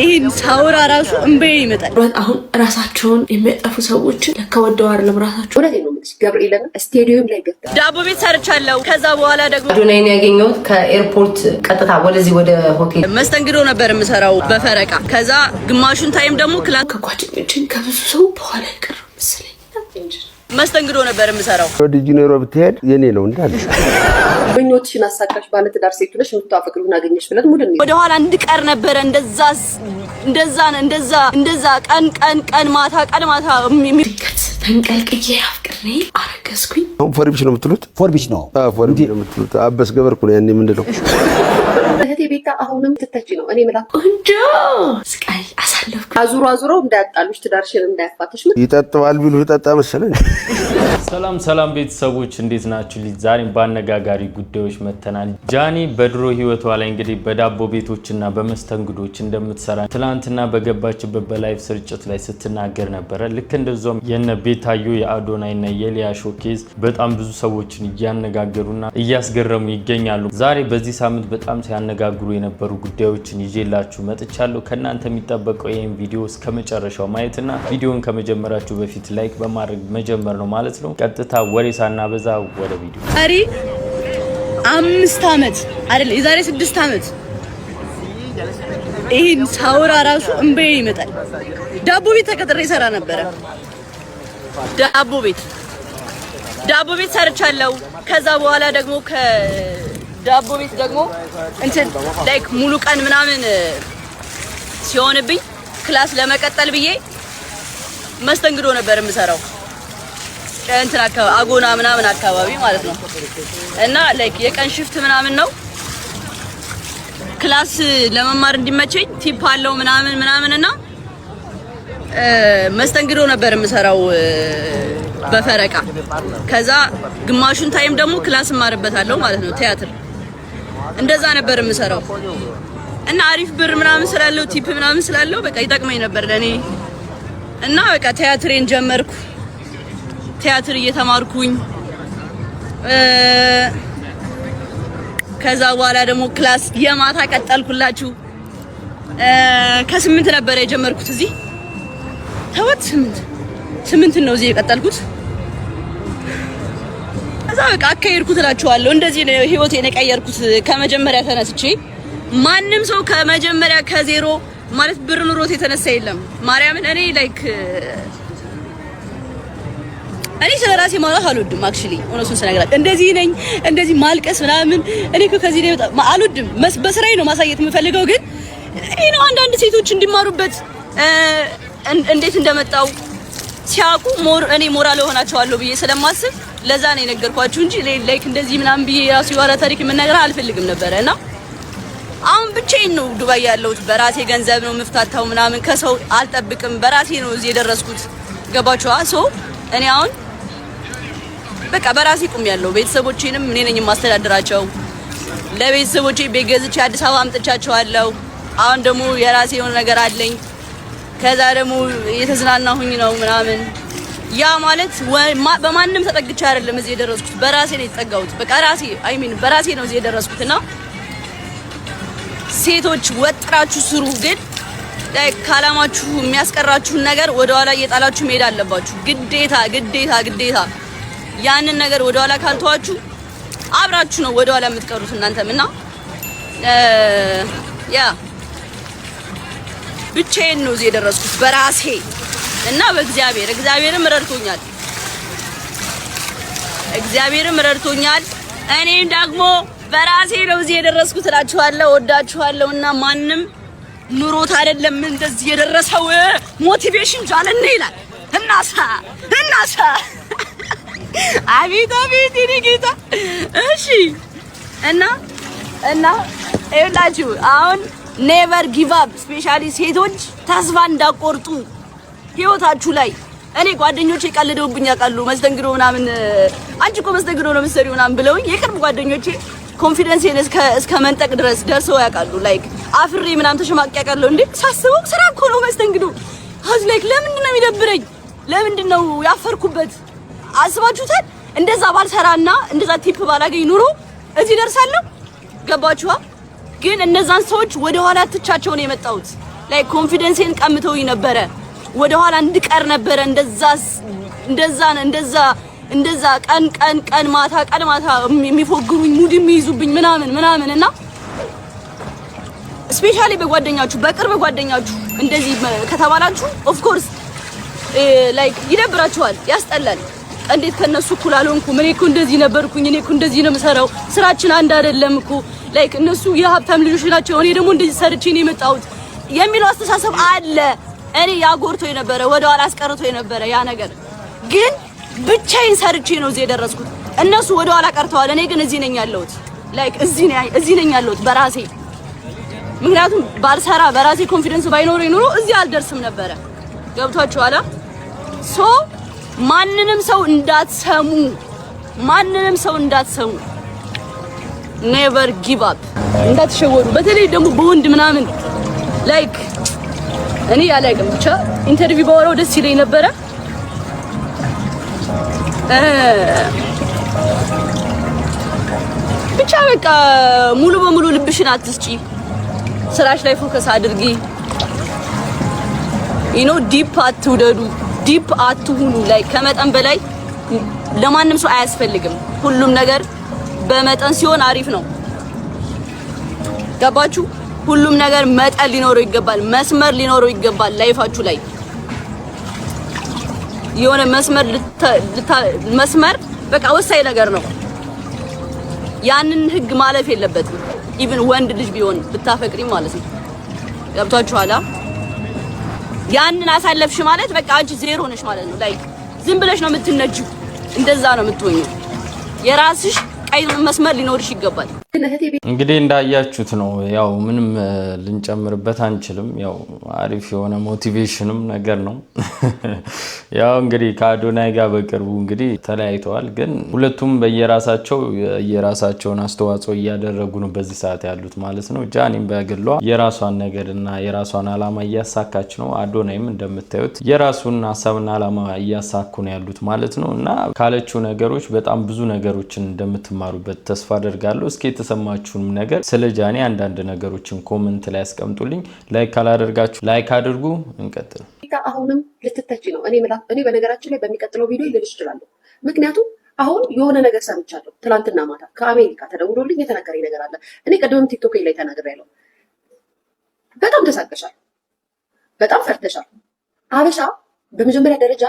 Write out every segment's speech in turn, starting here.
ይሄን ሳውራ ራሱ እንበይ ይመጣል። አሁን ራሳቸውን የሚያጠፉ ሰዎች ለከወደው አይደለም ራሳቸው ወደ ነው ገብርኤልን ስቴዲየም ላይ ገባ ዳቦ ቤት ሰርቻለሁ። ከዛ በኋላ ደግሞ አዶናይን ያገኘሁት ከኤርፖርት ቀጥታ ወደዚህ ወደ ሆቴል መስተንግዶ ነበር የምሰራው በፈረቃ። ከዛ ግማሹን ታይም ደግሞ ክላስ ከጓደኞቼን ከብዙ ሰው በኋላ ይቀር መስለኝ መስተንግዶ ነበር የምሰራው። ወደ ጂኔሮ ብትሄድ የኔ ነው እንዳለ ምኞትሽን አሳካሽ ባለ ትዳር ሴት ነሽ የምታፈቅሩን አገኘሽ ብለት ሙድ ነው ወደ ኋላ እንድቀር ነበር እንደዛ ቀን ማታ ተንቀልቅዬ አፍቅሬ አረገዝኩኝ። አሁን ፎርቢሽ ነው የምትሉት? ፎርቢሽ ነው የምትሉት? አበስ ገበርኩ ነው ያኔ ምንድነው እህቴ ቤታ አሁንም ትተች ነው እኔ መላ እንጆ ስቃይ አሳለፍኩ። አዙሮ እንዳያጣሉሽ ትዳርሽን እንዳያፋተሽ ይጠጣዋል ቢሉ ይጠጣ መሰለኝ። ሰላም ቤተሰቦች እንዴት ናችሁ? ዛሬም በአነጋጋሪ ጉዳዮች መተናል። ጃኒ በድሮ ህይወቷ ላይ እንግዲህ በዳቦ ቤቶችና በመስተንግዶች እንደምትሰራ ትላንትና በገባችበት በላይቭ ስርጭት ላይ ስትናገር ነበረ። ልክ እንደዛም የነ ቤታዮ የአዶናይና የሊያ ሾኬዝ በጣም ብዙ ሰዎችን እያነጋገሩና እያስገረሙ ይገኛሉ። ዛሬ በዚህ ሳምንት በጣም ሲያነጋግሩ የነበሩ ጉዳዮችን ይዤላችሁ መጥቻለሁ። ከናንተ የሚጠበቀው ይሄን ቪዲዮ እስከመጨረሻው ማየትና ቪዲዮን ከመጀመራችሁ በፊት ላይክ በማድረግ መጀመር ነው ማለት ነው። ቀጥታ ወሬ ሳናበዛ ወደ ቪዲዮ። አሪ 5 አመት አይደል የዛሬ 6 አመት ይሄን ሳውራ ራሱ እንበይ ይመጣል። ዳቦ ቤት ተቀጥሬ ሰራ ነበር። ዳቦ ቤት ሰርቻለሁ። ከዛ በኋላ ደግሞ ከዳቦ ቤት ደግሞ እንትን ላይክ ሙሉ ቀን ምናምን ሲሆንብኝ ክላስ ለመቀጠል ብዬ መስተንግዶ ነበር የምሰራው እንትን አካባቢ አጎና ምናምን አካባቢ ማለት ነው። እና ላይክ የቀን ሽፍት ምናምን ነው። ክላስ ለመማር እንዲመቸኝ ቲፕ አለው ምናምንና መስተንግዶ ነበር የምሰራው በፈረቃ። ከዛ ግማሹን ታይም ደግሞ ክላስ እማርበታለሁ ማለት ነው ቲያትር። እንደዛ ነበር የምሰራው እና አሪፍ ብር ምናምን ስላለው ቲፕ ምናምን ስላለው በቃ ይጠቅመኝ ነበር ለኔ። እና በቃ ቲያትሬን ጀመርኩ። ቲያትር እየተማርኩኝ ከዛ በኋላ ደግሞ ክላስ የማታ ቀጠልኩላችሁ። ከ8 ነበር የጀመርኩት እዚህ ተወት 8 ነው እዚህ የቀጠልኩት። ከዛ በቃ አካሄድኩት እላችኋለሁ። እንደዚህ ነው ህይወቴን የቀየርኩት ከመጀመሪያ ተነስቼ። ማንም ሰው ከመጀመሪያ ከዜሮ ማለት ብር ኑሮት የተነሳ የለም። ማርያምን እኔ ላይክ እኔ ስለራሴ ማለት አልወድም። አክቹሊ እውነቱን ስነግራችሁ እንደዚህ ነኝ እንደዚህ ማልቀስ ምናምን እኔ ከዚህ ላይ አልወድም። በስራዬ ነው ማሳየት የምፈልገው። ግን እኔ ነው አንዳንድ ሴቶች እንዲማሩበት እንዴት እንደመጣው ሲያውቁ እኔ ሞራል ሆናቸዋለሁ ብዬ ስለማስብ ለዛ ነው የነገርኳችሁ እንጂ ላይክ እንደዚህ ምናምን ብዬ ራሱ የዋላ ታሪክ መናገር አልፈልግም ነበርና አሁን ብቻዬን ነው ዱባይ ያለሁት። በራሴ ገንዘብ ነው የምፍታታው ምናምን ከሰው አልጠብቅም። በራሴ ነው እዚህ የደረስኩት። ገባችኋ? እኔ አሁን በቃ በራሴ ቁም ያለው ቤተሰቦቼንም እኔ ነኝ የማስተዳድራቸው። ለቤተሰቦቼ ቤት ገዝቼ አዲስ አበባ አምጥቻቸዋለሁ። አሁን ደግሞ የራሴ የሆነ ነገር አለኝ። ከዛ ደግሞ የተዝናናሁኝ ነው ምናምን። ያ ማለት በማንም ተጠግቼ አይደለም እዚህ የደረስኩት። በራሴ ነው የተጠጋሁት። በቃ በራሴ ነው እዚህ የደረስኩትና ሴቶች ወጥራችሁ ስሩ። ግን ካላማችሁ የሚያስቀራችሁን ነገር ወደኋላ እየጣላችሁ መሄድ አለባችሁ። ግዴታ ያንን ነገር ወደኋላ ካልተዋችሁ አብራችሁ ነው ወደኋላ የምትቀሩት እናንተም። እና ያ ብቻዬን ነው እዚህ የደረስኩት በራሴ እና እግዚአብሔርም ረድቶኛል። እኔም ደግሞ በራሴ ነው እዚህ የደረስኩት እላችኋለሁ። ወዳችኋለሁ። እና ማንም ኑሮት አይደለም እንደዚህ የደረሰው። ሞቲቬሽን ጃለነ ይላል እናሳ አቤት እኔ ጌታ። እሺ እና ይኸውላችሁ አሁን ኔቨር ጊቭ አፕ ስፔሻሊ ሴቶች ተስፋ እንዳቆርጡ ህይወታችሁ ላይ። እኔ ጓደኞቼ ቀልደውብኝ ያውቃሉ። መስተንግዶ ምናምን አንቺ እኮ መስተንግዶ ነው የምትሰሪው ምናምን ብለውኝ የቅርብ ጓደኞቼ ኮንፊደንስን እስከ መንጠቅ ድረስ ደርሰው ያውቃሉ። ላይክ አፍሬ ምናምን ተሸማቀቅ ያውቃሉ። እንዴ ሳስበው ስራ እኮ ነው መስተንግዶ። ላይክ ለምንድን ነው የሚደብረኝ? ለምንድን ነው ያፈርኩበት? አስባችሁታል? እንደዛ ባልሰራና እንደዛ ቲፕ ባላገኝ ኑሮ እዚህ ደርሳለሁ። ገባችኋ? ግን እነዛን ሰዎች ወደ ኋላ ትቻቸው ነው የመጣሁት። ላይ ኮንፊደንሴን ቀምተውኝ ነበረ ወደ ኋላ እንድቀር ነበረ እንደዛ ቀን ማታ የሚፎግሩኝ ሙድ የሚይዙብኝ ምናምን እና ስፔሻሊ በጓደኛችሁ በቅርብ ጓደኛችሁ እንደዚህ ከተባላችሁ ኦፍ ኮርስ ላይክ ይደብራችኋል ያስጠላል እንዴት ከነሱ እኩል አልሆንኩም እኔ እኮ እንደዚህ ነበርኩኝ እኔ እኮ እንደዚህ ነው የምሰራው ስራችን አንድ አይደለም እኮ ላይክ እነሱ የሀብታም ልጆች ናቸው እኔ ደግሞ እንደዚህ ሰርቼ ነው የመጣሁት የሚለው አስተሳሰብ አለ እኔ ያጎርቶ የነበረ ወደ ኋላ አስቀርቶ የነበረ ያ ነገር ግን ብቻዬን ሰርቼ ነው እዚህ የደረስኩት እነሱ ወደ ኋላ ቀርተዋል እኔ ግን እዚህ ነኝ ያለሁት ላይክ እዚህ ነኝ ያለሁት በራሴ ምክንያቱም ባልሰራ በራሴ ኮንፊደንስ ባይኖረኝ ኑሮ እዚህ አልደርስም ነበረ ገብቷችኋል ሶ ማንንም ሰው እንዳትሰሙ ኔቨር ጊቭ አፕ እንዳትሸወዱ በተለይ ደግሞ በወንድ ምናምን ላይክ እኔ ያላየም ብቻ ኢንተርቪው ባወራው ደስ ይለኝ ነበረ ብቻ በቃ ሙሉ በሙሉ ልብሽን አትስጪ ስራሽ ላይ ፎከስ አድርጊ ዲፕ አትውደዱ ዲፕ አትሁኑ ላይ ከመጠን በላይ ለማንም ሰው አያስፈልግም ሁሉም ነገር በመጠን ሲሆን አሪፍ ነው ገባችሁ ሁሉም ነገር መጠን ሊኖረው ይገባል መስመር ሊኖረው ይገባል ላይፋችሁ ላይ የሆነ መስመር በቃ ወሳኝ ነገር ነው ያንን ህግ ማለፍ የለበትም ኢቭን ወንድ ልጅ ቢሆን ብታፈቅሪ ማለት ነው ገብቷችኋል ያንን አሳለፍሽ ማለት በቃ አንቺ ዜሮ ነሽ ማለት ነው ላይክ ዝም ብለሽ ነው የምትነጂው እንደዛ ነው የምትሆኚው የራስሽ ቀይ መስመር ሊኖርሽ ይገባል እንግዲህ እንዳያችሁት ነው ያው ምንም ልንጨምርበት አንችልም ያው አሪፍ የሆነ ሞቲቬሽንም ነገር ነው ያው እንግዲህ ከአዶናይ ጋር በቅርቡ እንግዲህ ተለያይተዋል ግን ሁለቱም የራሳቸውን አስተዋጽኦ እያደረጉ ነው በዚህ ሰዓት ያሉት ማለት ነው ጃኒም በግሏ የራሷን ነገርና የራሷን አላማ እያሳካች ነው አዶናይም እንደምታዩት የራሱን ሐሳብና አላማ እያሳኩ ነው ያሉት ማለት ነው እና ካለችው ነገሮች በጣም ብዙ ነገሮችን እንደምትማሩበት ተስፋ አደርጋለሁ እስኪ የተሰማችሁን ነገር ስለ ጃኒ አንዳንድ ነገሮችን ኮሜንት ላይ አስቀምጡልኝ ላይክ ካላደርጋችሁ ላይክ አድርጉ እንቀጥል አሁንም ልትተች ነው እኔ በነገራችን ላይ በሚቀጥለው ቪዲዮ ልልሽ እችላለሁ ምክንያቱም አሁን የሆነ ነገር ሰምቻለሁ ትላንትና ማታ ከአሜሪካ ተደውሎልኝ የተነገረኝ ነገር አለ እኔ ቀደም ቲክቶክ ላይ ተናግሬያለሁ በጣም ተሳቀሻል በጣም ፈርተሻል አበሻ በመጀመሪያ ደረጃ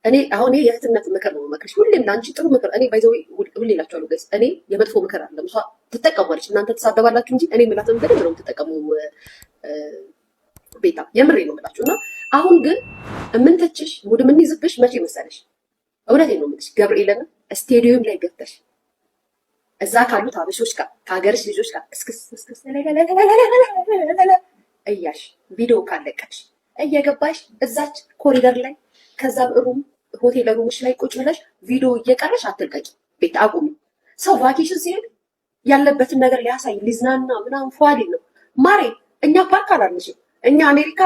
እኔ አሁን የእህትነት ምክር ነው መክርሽ ሁሌም ላንቺ ጥሩ ምክር እኔ ባይዘው ሁሌ እላችኋለሁ ጋይስ እኔ የመጥፎ ምክር አይደለም እሷ ትጠቀማለች እናንተ ተሳደባላችሁ እንጂ እኔ ምላተም በደንብ ነው ተጠቀሙ ቤታ የምሬ ነው የምላችሁና አሁን ግን እምንተችሽ ሙድ ምን ይዝብሽ መቼ መሰለሽ እውነቴን ነው የምልሽ ገብርኤልን ስቴዲየም ላይ ገብተሽ እዛ ካሉት አበሾች ጋር ከሀገርሽ ልጆች ጋር እስክስ እያልሽ ቪዲዮ ካለቀሽ እየገባሽ እዛች ኮሪደር ላይ ከዛ ሩም ሆቴል ሩምሽ ላይ ቁጭ ብለሽ ቪዲዮ እየቀረሽ አትልቀቂ ቤት አቁሚ ሰው ቫኬሽን ሲሄድ ያለበትን ነገር ሊያሳይ ሊዝናና ምናምን ፏሊ ነው ማሬ እኛ ፓርክ አላልንሽም እኛ አሜሪካ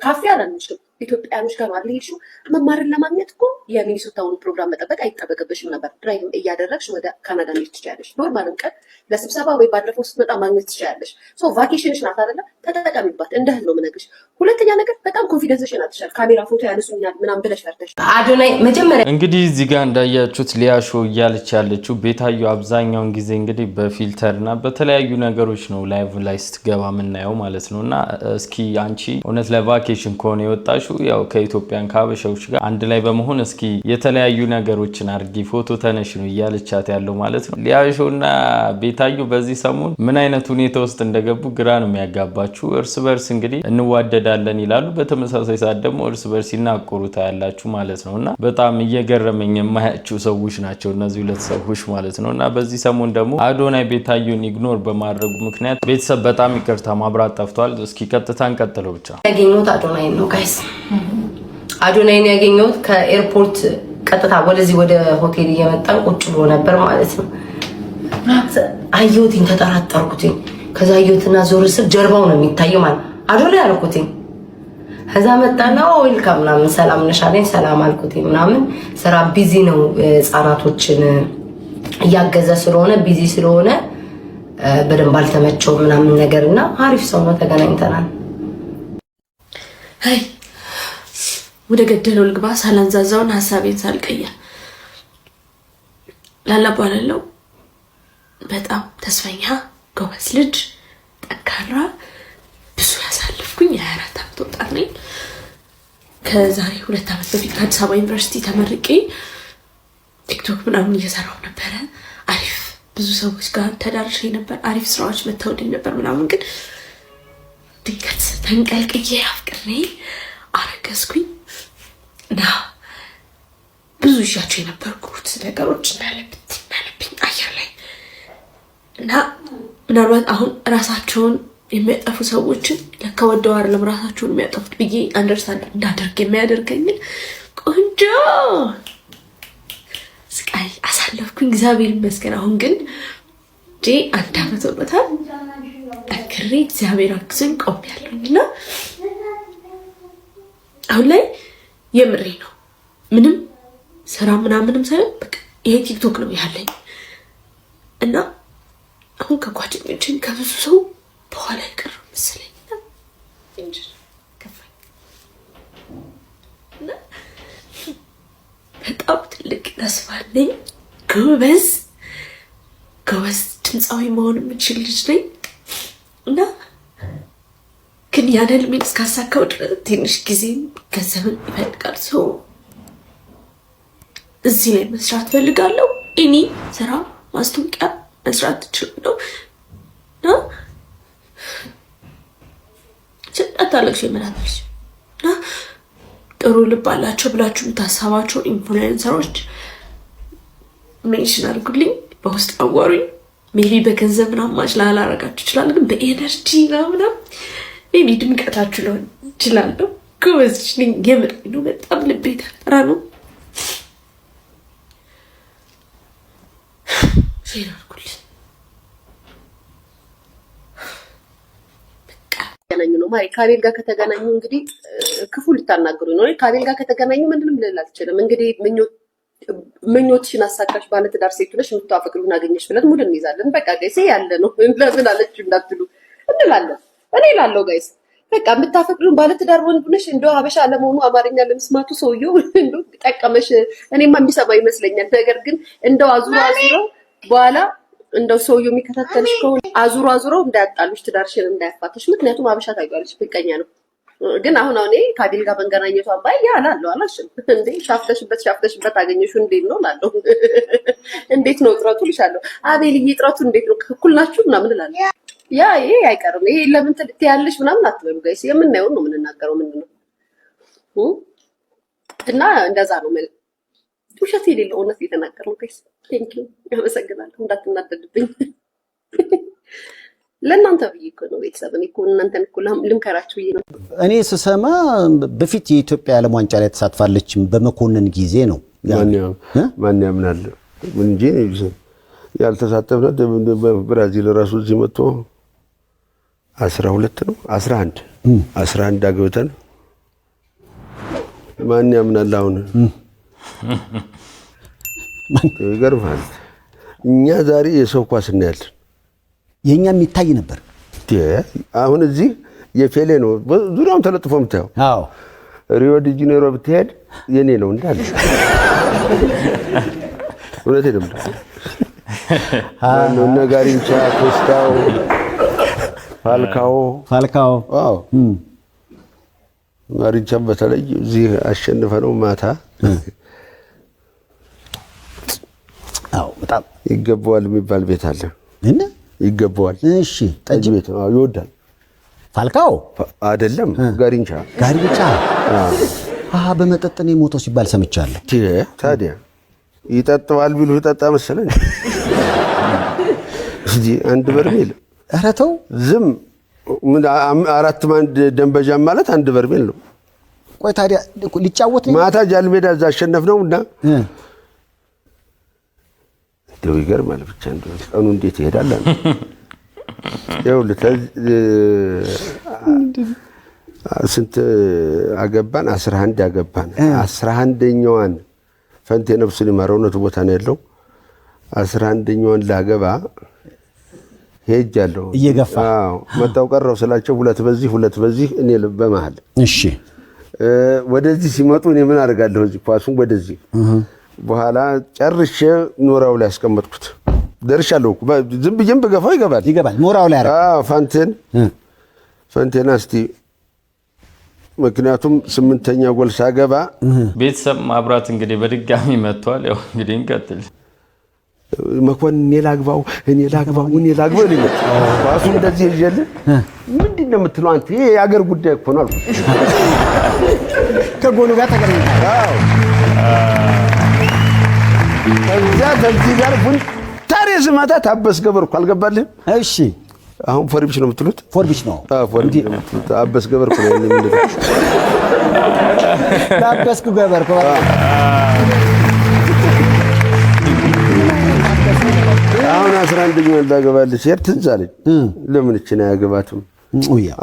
ካፌ አላልንሽም ኢትዮጵያኖች ጋር አልሄድሽ መማርን ለማግኘት እኮ የሚኒሶታውን ፕሮግራም መጠበቅ አይጠበቅብሽም ነበር ድራይቭ እያደረግሽ ወደ ካናዳ ልጅ ትችያለሽ ኖርማልን ቀን ለስብሰባ ወይ ባለፈው ስትመጣ ማግኘት ትችያለሽ ሶ ቫኬሽንሽ ናት አይደለ ተጠቀሚባት እንደህል ነው የምነግርሽ ሁለተኛ ነገር በጣም ኮንፊደንስሽን አትሻል ካሜራ ፎቶ ያነሱኛል ምናምን ብለሽ ፈርተሽ አዶናይ መጀመሪያ እንግዲህ እዚህ ጋር እንዳያችሁት ሊያሾ እያለች ያለችው ቤታዩ አብዛኛውን ጊዜ እንግዲህ በፊልተርና በተለያዩ ነገሮች ነው ላይቭ ላይ ስትገባ የምናየው ማለት ነውና እስኪ አንቺ እውነት ለቫኬሽን ከሆነ የወጣሽው ያው ከኢትዮጵያን ካበሻዎች ጋር አንድ ላይ በመሆን እስኪ የተለያዩ ነገሮችን አርጊ ፎቶ ተነሽ ነው እያለቻት ያለው ማለት ነው ሊያሾና ቤታዩ በዚህ ሰሞን ምን አይነት ሁኔታ ውስጥ እንደገቡ ግራ ነው የሚያጋባችሁ እርስ በርስ እንግዲህ እንዋደዳለን ይላሉ በተመሳሳይ ሰዓት ደግሞ እርስ በርስ ይናቆሩታ ያላችሁ ማለት ነውና በጣም እየገረመኝ የማያችሁ ሰዎች ናቸው እነዚህ ሁለት ሰዎች ማለት ነውና በዚህ ሰሞን ደግሞ አዶናይ ቤታዩን ኢግኖር በማድረጉ ምክንያት ቤተሰብ በጣም ይቅርታ ማብራት ጠፍቷል እስኪ ቀጥታ እንቀጥለው ብቻ ያገኘሁት አዶናይ ነው ጋይስ አዶናይን ያገኘሁት ከኤርፖርት ቀጥታ ወደዚህ ወደ ሆቴል እየመጣን ቁጭ ብሎ ነበር ማለት ነው አየሁትኝ ተጠራጠርኩትኝ ከዛ አየሁትና ዞር ስል ጀርባው ነው የሚታየው ማለት አዶናይ አልኩትኝ ከዛ መጣና ዌልካም ምናምን ሰላም ነሻለኝ ሰላም አልኩትኝ ምናምን ስራ ቢዚ ነው ህፃናቶችን እያገዘ ስለሆነ ቢዚ ስለሆነ በደንብ አልተመቸው ምናምን ነገርና አሪፍ ሰው ነው ተገናኝተናል አይ ወደ ገደለው ልግባ ሳላንዛዛውን ሐሳቤን ሳልቀየር ላላባላለው በጣም ተስፈኛ ጎበዝ ልጅ ጠንካራ ብዙ ያሳለፍኩኝ የ24 ዓመት ወጣት ነኝ። ከዛሬ 2 ዓመት በፊት ከአዲስ አበባ ዩኒቨርሲቲ ተመርቄ ቲክቶክ ምናምን እየሰራሁ ነበረ። አሪፍ ብዙ ሰዎች ጋር ተዳርሼ ነበር። አሪፍ ስራዎች መተውልኝ ነበር ምናምን። ግን ድንገት ተንቀልቅዬ አፍቅሬ አረገዝኩኝ እና ብዙ ይዣቸው የነበርኩት ነገሮች እንዳለብኝ አየር ላይ እና ምናልባት አሁን ራሳቸውን የሚያጠፉ ሰዎችን ለካ ወደው አይደለም ራሳቸውን የሚያጠፉት ብዬ አንደርስታንድ እንዳደርግ የሚያደርገኝን ቆንጆ ስቃይ አሳለፍኩኝ። እግዚአብሔር ይመስገን። አሁን ግን 1 ዓመት ሆኖታል። ጠንክሬ እግዚአብሔር አግዞኝ ቆሜያለሁና አሁን ላይ የምሬ ነው። ምንም ስራ ምናምንም ሳይሆን በቃ ይሄ ቲክቶክ ነው ያለኝ እና አሁን ከጓደኞቼም ከብዙ ሰው በኋላ ይቀር መሰለኝ እንጂ ከፋኝ እና በጣም ትልቅ ተስፋ አለኝ። ጎበዝ ድምፃዊ መሆን የምችል ልጅ ነኝ እና ግን ያን ህልሜን እስካሳካው ድረስ ትንሽ ጊዜ ገንዘብን ይፈልጋል። ሰው እዚህ ላይ መስራት ፈልጋለሁ። እኔ ስራ ማስታወቂያ መስራት እችላለሁ እና ችግር የምናለች እና ጥሩ ልብ አላቸው ብላችሁ የምታሳባቸው ኢንፍሉዌንሰሮች ሜንሽን አድርጉልኝ፣ በውስጥ አዋሩኝ። ሜቢ በገንዘብ ምናምን ማች ላላረጋችሁ ይችላል፣ ግን በኤነርጂ ምናምን ሜቢ ድምቀታችሁ ሊሆን ይችላለሁ። ጎበዝ ነኝ፣ የምር ነው። በጣም ልቤ ተፈራ ነው። ሼር አድርጉልኝ። ገናኙ ነው ማሪ ካቤል ጋር ከተገናኙ እንግዲህ ክፉ ልታናገሩ ነው። ካቤል ጋር ከተገናኙ ምንድነው ልል አልችልም። እንግዲህ ምኞትሽን አሳካሽ ባለትዳር ሴት ነሽ የምታፈቅሩን አገኘሽ ብለን ሙድ እንይዛለን። በቃ ጋይስ ያለ ነው። ለምን አለች እንዳትሉ እንላለን። እኔ ላለው ጋይስ በቃ የምታፈቅሩን ባለትዳር ወንድ ነሽ። እንደው ሀበሻ ለመሆኑ አማርኛ ለመስማቱ ሰውየው እንደው ጠቀመሽ። እኔማ የሚሰማ ይመስለኛል። ነገር ግን እንደው አዙሮ በኋላ እንደው ሰውየው የሚከታተልሽ ከሆነ አዙሮ እንዳያጣሉሽ ትዳርሽን እንዳያፋተሽ። ምክንያቱም ሀበሻ ታውቂዋለሽ ብቀኛ ነው። ግን አሁን ካቤል ጋር መንገናኘቱ አባይ ያላለው አላሽም እንዴ ሻፍተሽበት አገኘሽው እንዴት ነው ላለው እንዴት ነው ጥረቱ ልሻለሁ። አቤልዬ ጥረቱ እንዴት ነው እኩል ናችሁ ምናምን እላለሁ። ያ ይሄ አይቀርም። ይሄ ለምን ትያለሽ ምናምን አትበሉ ጋይስ። የምናየው ነው የምንናገረው ምንድነው እና እንደዛ ነው ማለት ውሸት የሌለው እውነት እየተናገርነው ጋይስ። ቴንኪው ያመሰግናለሁ። እንዳትናደድብኝ ለእናንተ ብዬ እኮ ነው ቤተሰብ። እኔ እኮ እናንተን እኮ ልምከራችሁ ብዬ ነው። እኔ ስሰማ በፊት የኢትዮጵያ ዓለም ዋንጫ ላይ ተሳትፋለች በመኮንን ጊዜ ነው። ማን ያምናል እንጂ ያልተሳተፍነው በብራዚል ራሱ እዚህ መጥቶ 12 ነው 11 አግብተን ማን ያምናል? አሁን ይገርማል። እኛ ዛሬ የሰው ኳስ እናያለን። የኛም ይታይ ነበር። አሁን እዚህ የፌሌ ነው ዙሪያውን ተለጥፎ የምታየው። አዎ ሪዮ ዲ ጄኔሮ ብትሄድ የኔ ነው እንዳለ እውነቴን ነው። እነ ጋሪንቻ፣ ኮስታው፣ ፋልካኦ አዎ ጋሪንቻም በተለይ እዚህ አሸንፈ ነው ማታ። አዎ በጣም ይገባዋል የሚባል ቤት አለ እና ይገባዋል። እሺ ጠጅ ቤት ነው ይወዳል። ፋልካኦ አይደለም ጋሪንቻ በመጠጥ ነው የሞተው ሲባል ሰምቻለሁ። ታዲያ ይጠጣዋል ቢሉ ይጠጣ መሰለኝ እንጂ አንድ በርሜል ኧረ ተው ዝም 4 ማንድ ደንበጃም ማለት አንድ በርሜል ነው። ቆይ ታዲያ ሊጫወት ነው ማታ ጃልሜዳ እዛ አሸነፍነውና እንደው ይገርማል። ብቻ እንደው ቀኑ እንዴት ይሄዳል አለ ስንት አገባን? 11 አገባን። 11ኛዋን ፈንቴ ነፍሱን ይማረው ነው ቦታ ነው ያለው። 11ኛዋን ላገባ ሄጃለሁ። እየገፋ መጣው ቀረው ስላቸው 2 በዚህ እኔ በመሃል እሺ ወደዚህ ሲመጡ እኔ ምን አደርጋለሁ? እዚህ ኳሱን ወደዚህ በኋላ ጨርሼ ኖራው ላይ አስቀመጥኩት። ደርሻለሁ እኮ ዝም ብዬም በገፋው ይገባል። ኖራው ላይ ፋንቴና እስቲ ምክንያቱም 8ኛ ጎል ሳገባ ቤተሰብ ማብራት እንግዲህ በድጋሚ መጥቷል። ያው እንግዲህ እንቀጥል። መኮንን እኔ ላግባው ነው ኳሱ እንደዚህ ይጀል ምንድን ነው የምትለው አንተ? ይሄ የአገር ጉዳይ እኮ ነው አልኩ። ከጎሉ ጋር ተገናኝታ ከዚህ ጋር ቡንታሬ ስማታ ታበስ ገበርኩ አልገባልህም? እሺ አሁን ፎርቢሽ ነው የምትሉት? ፎርቢሽ ነው። ፎርቢሽ ነው። ታበስ ገበርኩ ነው ያለው ምንድን ነው? ታበስኩ ገበርኩ አሁን 11ኛ እንዳገባልሽ ሲሄድ ትዝ አለኝ። ለምን እቺ ነው ያገባትም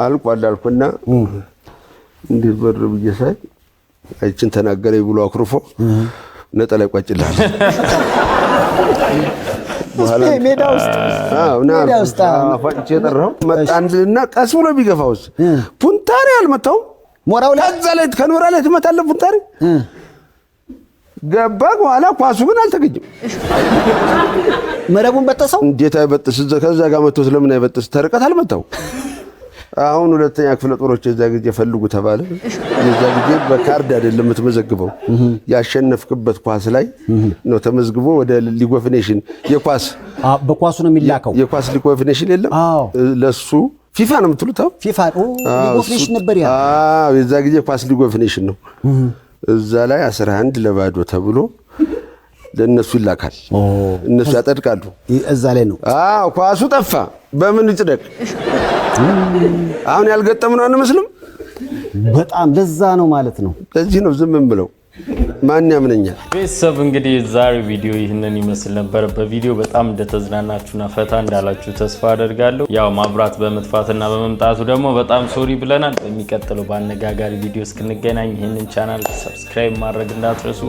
አልቋል አልኩና እንዴት በር ብዬ ሳይ አይችን ተናገረኝ ብሎ አኩርፎ ነጠላ ይቋጭልሃል በኋላ ሜዳ ውስጥ አፋጭ የጠራው መጣንና ቀስ ብሎ ቢገፋውስ ፑንታሪ አልመታው ሞራው ላይ ከኖራ ላይ ትመታለህ ፑንታሪ ገባ። በኋላ ኳሱ ግን አልተገኘም። መረቡን በጠሰው እንዴት አይበጥስ? ከዛ ጋር መጥቶ ስለምን አይበጥስ? ተርቀት አልመታው። አሁን 2ኛ ክፍለ ጦሮች እዛ ጊዜ ፈልጉ ተባለ። እዛ ጊዜ በካርድ አይደለም የምትመዘግበው፣ ያሸነፍክበት ኳስ ላይ ነው ተመዝግቦ ወደ ሊግ ኦፍ ኔሽን የኳስ በኳሱ ነው የሚላከው። የኳስ ሊግ ኦፍ ኔሽን የለም ለሱ ፊፋ ነው የምትሉት? ፊፋ ሊግ ኦፍ ኔሽን ነበር ያ። የዛ ጊዜ ኳስ ሊግ ኦፍ ኔሽን ነው። እዛ ላይ 11-0 ተብሎ ለነሱ ይላካል። እነሱ ያጠድቃሉ። እዛ ላይ ነው። ኳሱ ጠፋ። በምን ይጽደቅ? አሁን ያልገጠምነው አንመስልም። በጣም ለዛ ነው ማለት ነው። ለዚህ ነው ዝም ብለው ማን ያምነኛል? ቤተሰብ እንግዲህ ዛሬ ቪዲዮ ይህንን ይመስል ነበር። በቪዲዮ በጣም እንደተዝናናችሁና ፈታ እንዳላችሁ ተስፋ አደርጋለሁ። ያው ማብራት በመጥፋትና በመምጣቱ ደግሞ በጣም ሶሪ ብለናል። በሚቀጥለው በአነጋጋሪ ቪዲዮ እስክንገናኝ ይህንን ቻናል ሰብስክራይብ ማድረግ እንዳትረሱ።